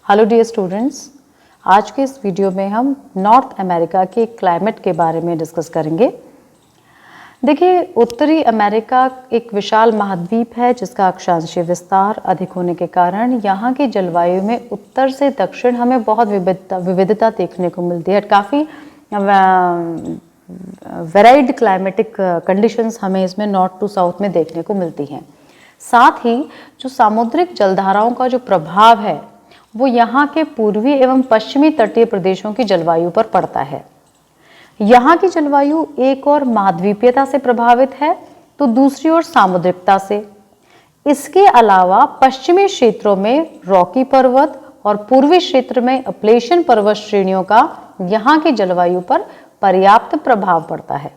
Hello dear students, आज के इस वीडियो में हम नॉर्थ अमेरिका के क्लाइमेट के बारे में डिस्कस करेंगे। देखिए, उत्तरी अमेरिका एक विशाल महाद्वीप है जिसका अक्षांशीय विस्तार अधिक होने के कारण यहाँ की जलवायु में उत्तर से दक्षिण हमें बहुत विविधता देखने को मिलती है। काफ़ी वेराइड क्लाइमेटिक कंडीशंस हमें इसमें नॉर्थ टू साउथ में देखने को मिलती हैं। साथ ही जो सामुद्रिक जलधाराओं का जो प्रभाव है वो यहाँ के पूर्वी एवं पश्चिमी तटीय प्रदेशों की जलवायु पर पड़ता है। यहाँ की जलवायु एक और महाद्वीपीयता से प्रभावित है तो दूसरी ओर सामुद्रिकता से। इसके अलावा पश्चिमी क्षेत्रों में रॉकी पर्वत और पूर्वी क्षेत्र में अपलेशियन पर्वत श्रेणियों का यहाँ की जलवायु पर पर्याप्त प्रभाव पड़ता है।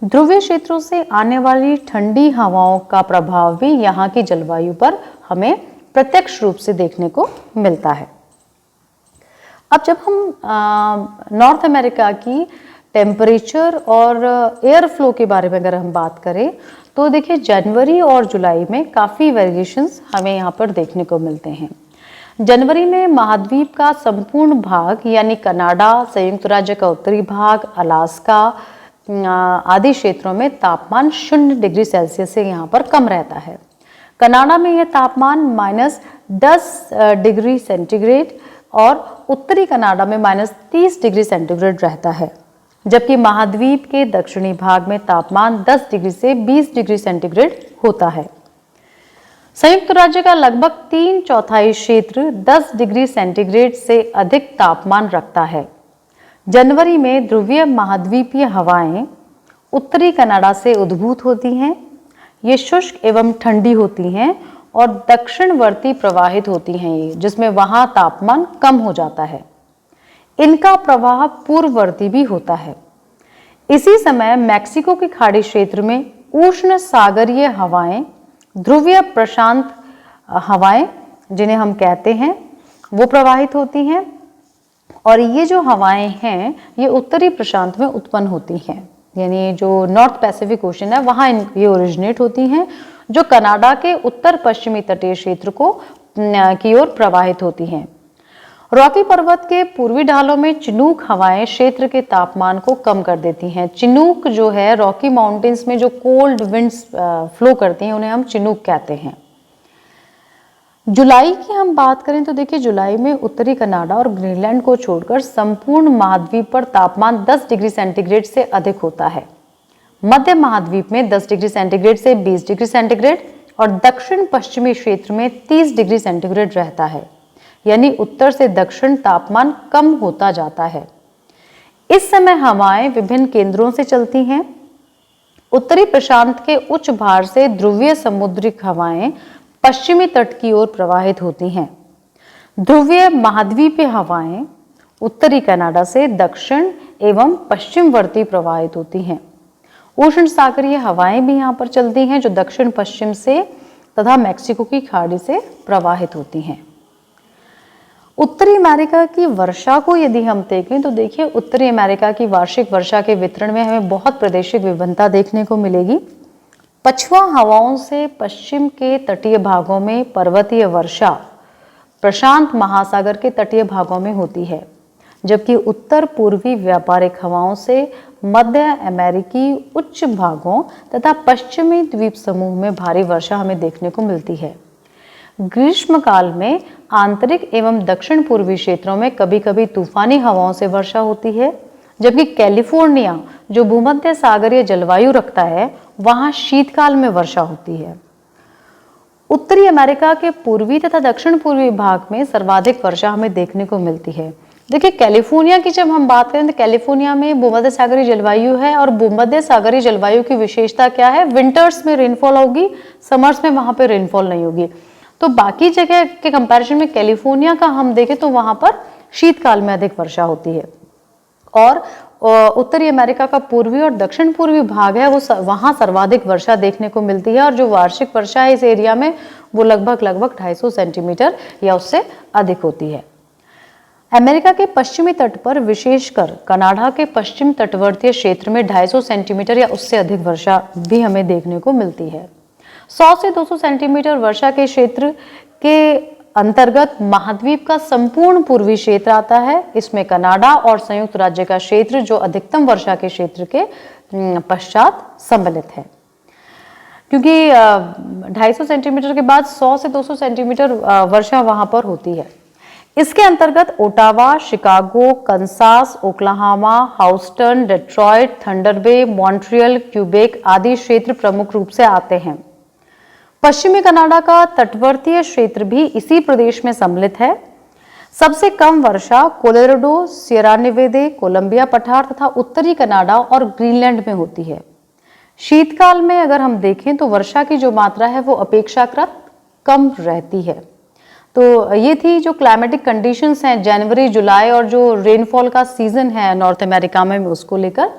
ध्रुवीय क्षेत्रों से आने वाली ठंडी हवाओं का प्रभाव भी यहाँ की जलवायु पर हमें प्रत्यक्ष रूप से देखने को मिलता है। अब जब हम नॉर्थ अमेरिका की टेम्परेचर और एयर फ्लो के बारे में अगर हम बात करें तो देखिए, जनवरी और जुलाई में काफ़ी वेरिएशंस हमें यहाँ पर देखने को मिलते हैं। जनवरी में महाद्वीप का संपूर्ण भाग यानी कनाडा, संयुक्त राज्य का उत्तरी भाग, अलास्का आदि क्षेत्रों में तापमान 0 डिग्री सेल्सियस से यहाँ पर कम रहता है। कनाडा में यह तापमान -10 डिग्री सेंटीग्रेड और उत्तरी कनाडा में -30 डिग्री सेंटीग्रेड रहता है, जबकि महाद्वीप के दक्षिणी भाग में तापमान 10 डिग्री से 20 डिग्री सेंटीग्रेड होता है। संयुक्त राज्य का लगभग 3/4 क्षेत्र 10 डिग्री सेंटीग्रेड से अधिक तापमान रखता है। जनवरी में ध्रुवीय महाद्वीपीय हवाएं उत्तरी कनाडा से उद्भूत होती हैं। ये शुष्क एवं ठंडी होती हैं और दक्षिणवर्ती प्रवाहित होती हैं, ये जिसमें वहां तापमान कम हो जाता है। इनका प्रवाह पूर्ववर्ती भी होता है। इसी समय मैक्सिको की खाड़ी क्षेत्र में उष्ण सागरीय हवाएं, ध्रुवीय प्रशांत हवाएं जिन्हें हम कहते हैं, वो प्रवाहित होती हैं और ये जो हवाएं हैं ये उत्तरी प्रशांत में उत्पन्न होती हैं, यानी जो नॉर्थ पैसिफिक ओशन है वहाँ ये ओरिजिनेट होती हैं, जो कनाडा के उत्तर पश्चिमी तटीय क्षेत्र को की ओर प्रवाहित होती हैं। रॉकी पर्वत के पूर्वी ढालों में चिनूक हवाएं क्षेत्र के तापमान को कम कर देती हैं। चिनूक जो है, रॉकी माउंटेन्स में जो कोल्ड विंड्स फ्लो करती हैं उन्हें हम चिनूक कहते हैं। जुलाई की हम बात करें तो देखिए, जुलाई में उत्तरी कनाडा और ग्रीनलैंड को छोड़कर संपूर्ण महाद्वीप पर तापमान 10 डिग्री सेंटीग्रेड से अधिक होता है। मध्य महाद्वीप में 10 डिग्री सेंटीग्रेड से 20 डिग्री सेंटीग्रेड और दक्षिण पश्चिमी क्षेत्र में 30 डिग्री सेंटीग्रेड रहता है, यानी उत्तर से दक्षिण तापमान कम होता जाता है। इस समय हवाएं विभिन्न केंद्रों से चलती हैं। उत्तरी प्रशांत के उच्च भार से ध्रुवीय समुद्रिक हवाएं पश्चिमी तट की ओर प्रवाहित होती हैं। ध्रुवीय महाद्वीपीय हवाएं उत्तरी कनाडा से दक्षिण एवं पश्चिमवर्ती प्रवाहित होती हैं। उष्ण सागरीय हवाएं भी यहाँ पर चलती हैं जो दक्षिण पश्चिम से तथा मैक्सिको की खाड़ी से प्रवाहित होती हैं। उत्तरी अमेरिका की वर्षा को यदि हम देखें तो देखिए, उत्तरी अमेरिका की वार्षिक वर्षा के वितरण में हमें बहुत प्रादेशिक विभिन्नता देखने को मिलेगी। पछुआ हवाओं से पश्चिम के तटीय भागों में पर्वतीय वर्षा प्रशांत महासागर के तटीय भागों में होती है, जबकि उत्तर पूर्वी व्यापारिक हवाओं से मध्य अमेरिकी उच्च भागों तथा पश्चिमी द्वीप समूह में भारी वर्षा हमें देखने को मिलती है। ग्रीष्मकाल में आंतरिक एवं दक्षिण पूर्वी क्षेत्रों में कभी कभी तूफानी हवाओं से वर्षा होती है, जबकि कैलिफोर्निया जो भूमध्य सागरीय जलवायु रखता है वहां शीतकाल में वर्षा होती है। उत्तरी अमेरिका के पूर्वी तथा दक्षिण पूर्वी भाग में सर्वाधिक वर्षा हमें देखने को मिलती है। देखिए, कैलिफोर्निया की जब हम बात करें तो कैलिफोर्निया में भूमध्य सागरीय जलवायु है और भूमध्य सागरीय जलवायु की विशेषता क्या है, विंटर्स में रेनफॉल होगी, समर्स में वहां पर रेनफॉल नहीं होगी। तो बाकी जगह के कंपैरिजन में कैलिफोर्निया का हम देखें तो वहां पर शीतकाल में अधिक वर्षा होती है। और उत्तरी अमेरिका का पूर्वी और दक्षिण पूर्वी भाग है वो वहां सर्वाधिक वर्षा देखने को मिलती है और जो वार्षिक वर्षा है इस एरिया में वो लगभग 250 सेंटीमीटर या उससे अधिक होती है। अमेरिका के पश्चिमी तट पर विशेषकर कनाडा के पश्चिम तटवर्तीय क्षेत्र में 250 सेंटीमीटर या उससे अधिक वर्षा भी हमें देखने को मिलती है। 100 से 200 सेंटीमीटर वर्षा के क्षेत्र के अंतर्गत महाद्वीप का संपूर्ण पूर्वी क्षेत्र आता है। इसमें कनाडा और संयुक्त राज्य का क्षेत्र जो अधिकतम वर्षा के क्षेत्र के पश्चात सम्मिलित है, क्योंकि 250 सेंटीमीटर के बाद 100 से 200 सेंटीमीटर वर्षा वहां पर होती है। इसके अंतर्गत Ottawa, Chicago, Kansas, Oklahoma, Houston, Detroit, Thunder Bay, Montreal, Quebec आदि क्षेत्र प्रमुख रूप से आते हैं। पश्चिमी कनाडा का तटवर्तीय क्षेत्र भी इसी प्रदेश में सम्मिलित है। सबसे कम वर्षा कोलोराडो, सियरा नेवादा, कोलंबिया पठार तथा उत्तरी कनाडा और ग्रीनलैंड में होती है। शीतकाल में अगर हम देखें तो वर्षा की जो मात्रा है वो अपेक्षाकृत कम रहती है। तो ये थी जो क्लाइमेटिक कंडीशंस हैं जनवरी, जुलाई और जो रेनफॉल का सीजन है नॉर्थ अमेरिका में उसको लेकर।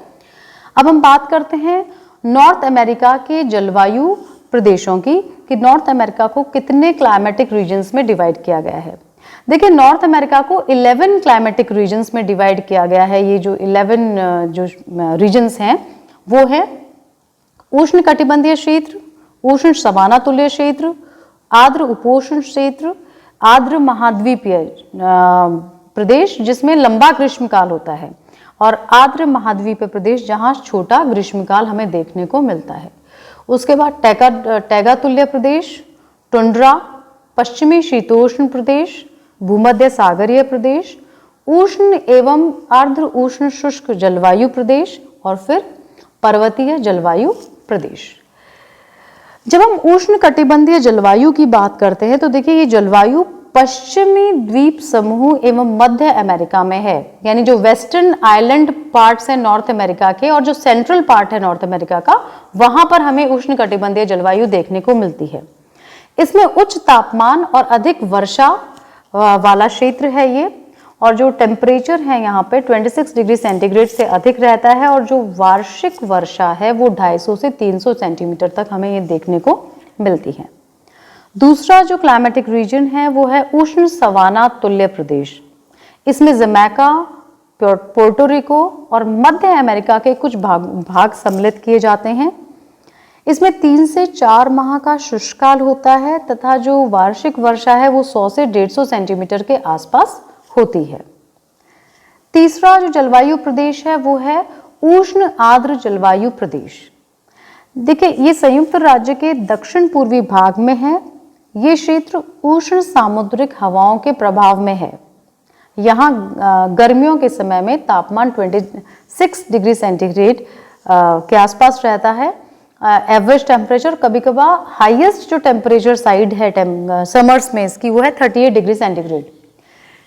अब हम बात करते हैं नॉर्थ अमेरिका के जलवायु प्रदेशों की, कि नॉर्थ अमेरिका को कितने क्लाइमेटिक रीजन्स में डिवाइड किया गया है। देखिए, नॉर्थ अमेरिका को 11 क्लाइमेटिक रीजन्स में डिवाइड किया गया है। ये जो 11 जो रीजन्स हैं वो है उष्ण कटिबंधीय क्षेत्र, उष्ण सवाना तुल्य क्षेत्र, आर्द्र उपोष्ण क्षेत्र, आर्द्र महाद्वीपीय प्रदेश जिसमें लंबा ग्रीष्मकाल होता है, और आर्द्र महाद्वीपीय प्रदेश जहां छोटा ग्रीष्मकाल हमें देखने को मिलता है। उसके बाद टैगा तुल्य प्रदेश, टुंड्रा, पश्चिमी शीतोष्ण प्रदेश, भूमध्य सागरीय प्रदेश, उष्ण एवं अर्ध उष्ण शुष्क जलवायु प्रदेश और फिर पर्वतीय जलवायु प्रदेश। जब हम उष्ण कटिबंधीय जलवायु की बात करते हैं तो देखिए, ये जलवायु पश्चिमी द्वीप समूह एवं मध्य अमेरिका में है, यानी जो वेस्टर्न आइलैंड पार्ट्स हैं नॉर्थ अमेरिका के और जो सेंट्रल पार्ट है नॉर्थ अमेरिका का, वहां पर हमें उष्ण कटिबंधीय जलवायु देखने को मिलती है। इसमें उच्च तापमान और अधिक वर्षा वाला क्षेत्र है ये, और जो टेम्परेचर है यहाँ पे 26 डिग्री सेंटीग्रेड से अधिक रहता है, और जो वार्षिक वर्षा है वो 250 से 300 सेंटीमीटर तक हमें ये देखने को मिलती है। दूसरा जो क्लाइमेटिक रीजन है वो है उष्ण सवाना तुल्य प्रदेश। इसमें जमैका, पोर्टोरिको और मध्य अमेरिका के कुछ भाग सम्मिलित किए जाते हैं। इसमें 3 से 4 माह का शुष्ककाल होता है तथा जो वार्षिक वर्षा है वो 100 से 150 सेंटीमीटर के आसपास होती है। तीसरा जो जलवायु प्रदेश है वो है उष्ण आर्द्र जलवायु प्रदेश। देखिए, ये संयुक्त राज्य के दक्षिण पूर्वी भाग में है। ये क्षेत्र उष्ण सामुद्रिक हवाओं के प्रभाव में है। यहाँ गर्मियों के समय में तापमान 26 डिग्री सेंटीग्रेड के आसपास रहता है एवरेज टेम्परेचर। कभी कभार हाईएस्ट जो टेम्परेचर साइड है समर्स में इसकी वो है 38 डिग्री सेंटीग्रेड।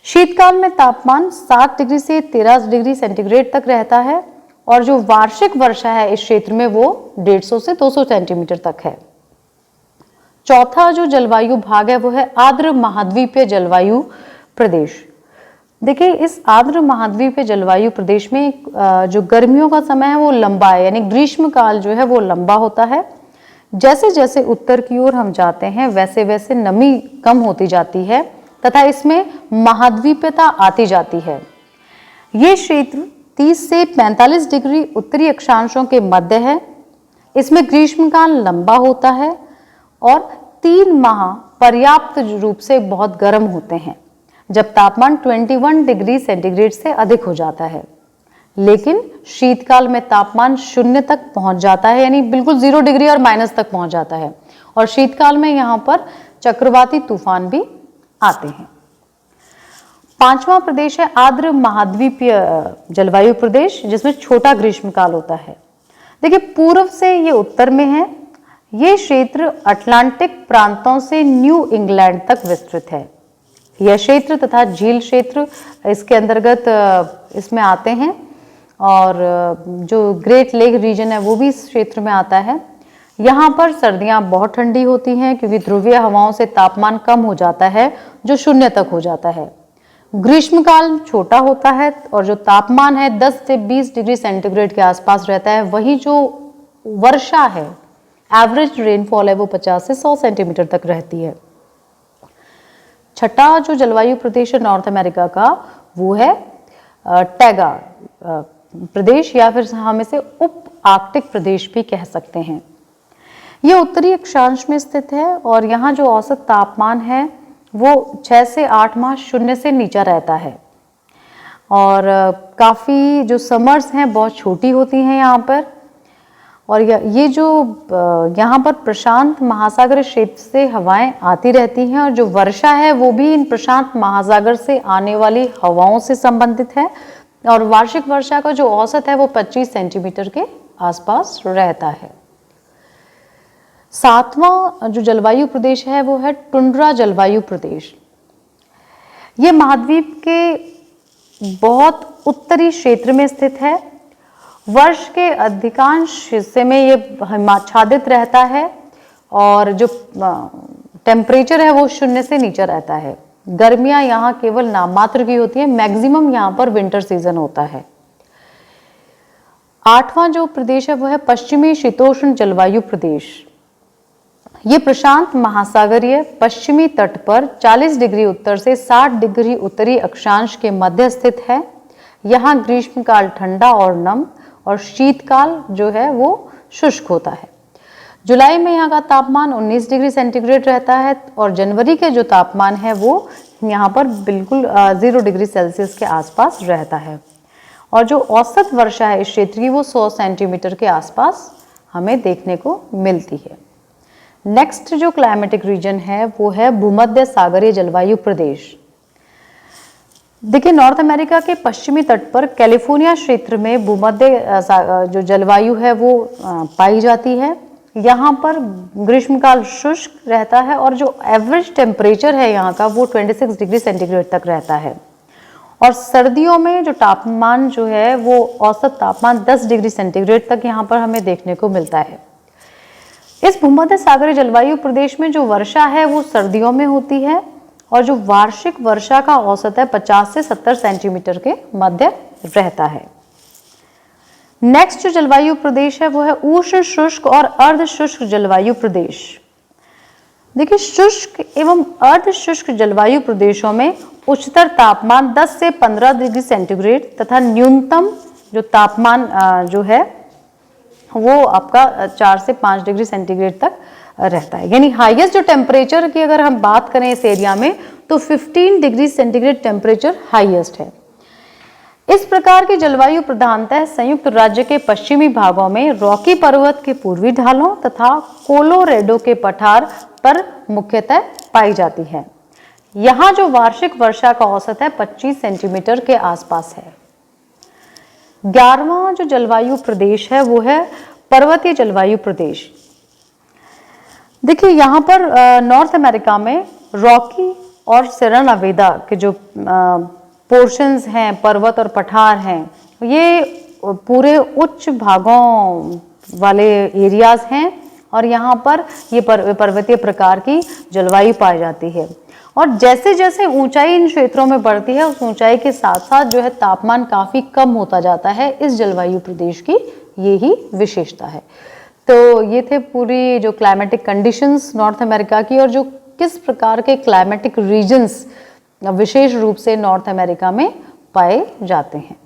शीतकाल में तापमान 7 डिग्री से 13 डिग्री सेंटीग्रेड तक रहता है, और जो वार्षिक वर्षा है इस क्षेत्र में वो 150 से 200 सेंटीमीटर तक है। चौथा जो जलवायु भाग है वो है आर्द्र महाद्वीपीय जलवायु प्रदेश। देखिए, इस आर्द्र महाद्वीपीय जलवायु प्रदेश में जो गर्मियों का समय है वो लंबा है, यानी ग्रीष्मकाल जो है वो लंबा होता है। जैसे जैसे उत्तर की ओर हम जाते हैं वैसे वैसे नमी कम होती जाती है तथा इसमें महाद्वीपीयता आती जाती है। ये क्षेत्र 30 से 45 डिग्री उत्तरी अक्षांशों के मध्य है। इसमें ग्रीष्मकाल लंबा होता है और 3 माह पर्याप्त रूप से बहुत गर्म होते हैं, जब तापमान 21 डिग्री सेंटीग्रेड से अधिक हो जाता है। लेकिन शीतकाल में तापमान 0 तक पहुंच जाता है, यानी बिल्कुल 0 डिग्री और माइनस तक पहुंच जाता है, और शीतकाल में यहाँ पर चक्रवाती तूफान भी आते हैं। पांचवा प्रदेश है आर्द्र महाद्वीपीय जलवायु प्रदेश, जिसमें छोटा ग्रीष्मकाल होता है। देखिए, पूर्व से ये उत्तर में है। ये क्षेत्र अटलांटिक प्रांतों से न्यू इंग्लैंड तक विस्तृत है। यह क्षेत्र तथा झील क्षेत्र इसके अंतर्गत इसमें आते हैं, और जो ग्रेट लेक रीजन है वो भी इस क्षेत्र में आता है। यहाँ पर सर्दियाँ बहुत ठंडी होती हैं क्योंकि ध्रुवीय हवाओं से तापमान कम हो जाता है जो 0 तक हो जाता है। ग्रीष्मकाल छोटा होता है और जो तापमान है 10 से 20 डिग्री सेंटीग्रेड के आसपास रहता है। वही जो वर्षा है, एवरेज रेनफॉल है, वो 50 से 100 सेंटीमीटर तक रहती है। छठा जो जलवायु प्रदेश है नॉर्थ अमेरिका का वो है टैगा प्रदेश, या फिर हम इसे उप आर्कटिक प्रदेश भी कह सकते हैं। ये उत्तरी अक्षांश में स्थित है और यहाँ जो औसत तापमान है वो 6 से 8 माह शून्य से नीचा रहता है और काफ़ी जो समर्स हैं बहुत छोटी होती हैं यहाँ पर। और ये जो यहाँ पर प्रशांत महासागर क्षेत्र से हवाएं आती रहती हैं और जो वर्षा है वो भी इन प्रशांत महासागर से आने वाली हवाओं से संबंधित है और वार्षिक वर्षा का जो औसत है वो 25 सेंटीमीटर के आसपास रहता है। 7वां जो जलवायु प्रदेश है वो है टुंड्रा जलवायु प्रदेश। ये महाद्वीप के बहुत उत्तरी क्षेत्र में स्थित है। वर्ष के अधिकांश हिस्से में ये हिमाच्छादित रहता है और जो टेम्परेचर है वो शून्य से नीचे रहता है। गर्मियां यहाँ केवल नाम मात्र की होती है, मैक्सिमम यहाँ पर विंटर सीजन होता है। 8वां जो प्रदेश है वो है पश्चिमी शीतोष्ण जलवायु प्रदेश। ये प्रशांत महासागरीय पश्चिमी तट पर 40 डिग्री उत्तर से 60 डिग्री उत्तरी अक्षांश के मध्य स्थित है। यहाँ ग्रीष्मकाल ठंडा और नम और शीतकाल जो है वो शुष्क होता है। जुलाई में यहाँ का तापमान 19 डिग्री सेंटीग्रेड रहता है और जनवरी के जो तापमान है वो यहाँ पर बिल्कुल 0 डिग्री सेल्सियस के आसपास रहता है। और जो औसत वर्षा है इस क्षेत्र की वो 100 सेंटीमीटर के आसपास हमें देखने को मिलती है। नेक्स्ट जो क्लाइमेटिक रीजन है वो है भूमध्य सागरीय जलवायु प्रदेश। देखिए, नॉर्थ अमेरिका के पश्चिमी तट पर कैलिफोर्निया क्षेत्र में भूमध्य जो जलवायु है वो पाई जाती है। यहाँ पर ग्रीष्मकाल शुष्क रहता है और जो एवरेज टेम्परेचर है यहाँ का वो 26 डिग्री सेंटीग्रेड तक रहता है और सर्दियों में जो तापमान जो है वो औसत तापमान 10 डिग्री सेंटीग्रेड तक यहाँ पर हमें देखने को मिलता है। इस भूमध्य सागरीय जलवायु प्रदेश में जो वर्षा है वो सर्दियों में होती है और जो वार्षिक वर्षा का औसत है 50 से 70 सेंटीमीटर के मध्य रहता है। नेक्स्ट जो जलवायु प्रदेश है वो है उष्ण शुष्क और अर्ध शुष्क जलवायु प्रदेश। देखिए, शुष्क एवं अर्ध शुष्क जलवायु प्रदेशों में उच्चतर तापमान 10 से 15 डिग्री सेंटीग्रेड तथा न्यूनतम जो तापमान जो है वो आपका 4 से 5 डिग्री सेंटीग्रेड तक रहता है। यानी हाईएस्ट जो टेम्परेचर की अगर हम बात करें इस एरिया में तो 15 डिग्री सेंटीग्रेड टेम्परेचर हाईएस्ट है। इस प्रकार की जलवायु प्रधानतः संयुक्त राज्य के पश्चिमी भागों में रॉकी पर्वत के पूर्वी ढालों तथा कोलोरेडो के पठार पर मुख्यतः पाई जाती है। यहाँ जो वार्षिक वर्षा का औसत है 25 सेंटीमीटर के आसपास है। 11वां जो जलवायु प्रदेश है वो है पर्वतीय जलवायु प्रदेश। देखिए, यहाँ पर नॉर्थ अमेरिका में रॉकी और सेरा नेवाडा के जो पोर्शंस हैं, पर्वत और पठार हैं, ये पूरे उच्च भागों वाले एरियाज हैं और यहाँ पर ये पर्वतीय प्रकार की जलवायु पाई जाती है। और जैसे जैसे ऊंचाई इन क्षेत्रों में बढ़ती है उस ऊंचाई के साथ साथ जो है तापमान काफ़ी कम होता जाता है। इस जलवायु प्रदेश की यही विशेषता है। तो ये थे पूरी जो क्लाइमेटिक कंडीशंस नॉर्थ अमेरिका की और जो किस प्रकार के क्लाइमेटिक रीजन्स विशेष रूप से नॉर्थ अमेरिका में पाए जाते हैं।